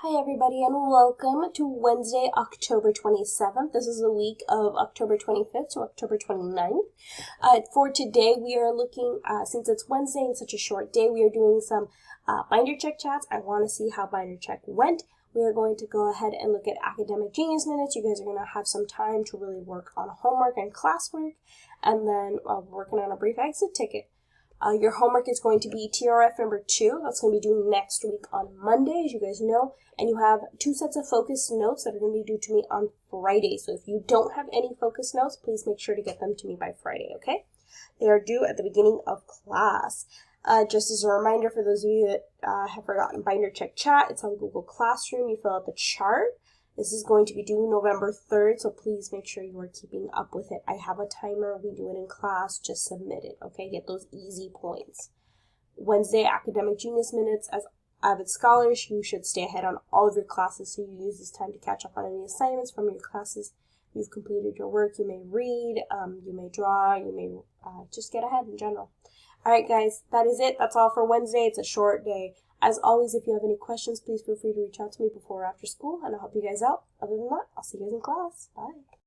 Hi everybody and welcome to Wednesday, October 27th. This is the week of October 25th to October 29th. For today we are looking, since it's Wednesday and such a short day, we are doing some binder check chats. I want to see how binder check went. We are going to go ahead and look at academic genius minutes. You guys are going to have some time to really work on homework and classwork, and then working on a brief exit ticket. Your homework is going to be TRF number 2. That's going to be due next week on Monday, as you guys know. And you have 2 sets of focus notes that are going to be due to me on Friday. So if you don't have any focus notes, please make sure to get them to me by Friday, okay? They are due at the beginning of class. Just as a reminder for those of you that have forgotten binder check chat, it's on Google Classroom. You fill out the chart. This is going to be due November 3rd, so please make sure you are keeping up with it. I have a timer. We do it in class. Just submit it, okay? Get those easy points. Wednesday, academic genius minutes. As Avid scholars, you should stay ahead on all of your classes, so you use this time to catch up on any assignments from your classes. You've completed your work. You may read, you may draw, you may just get ahead in general. All right, guys, that is it. That's all for Wednesday. It's a short day. As always, if you have any questions, please feel free to reach out to me before or after school, and I'll help you guys out. Other than that, I'll see you guys in class. Bye.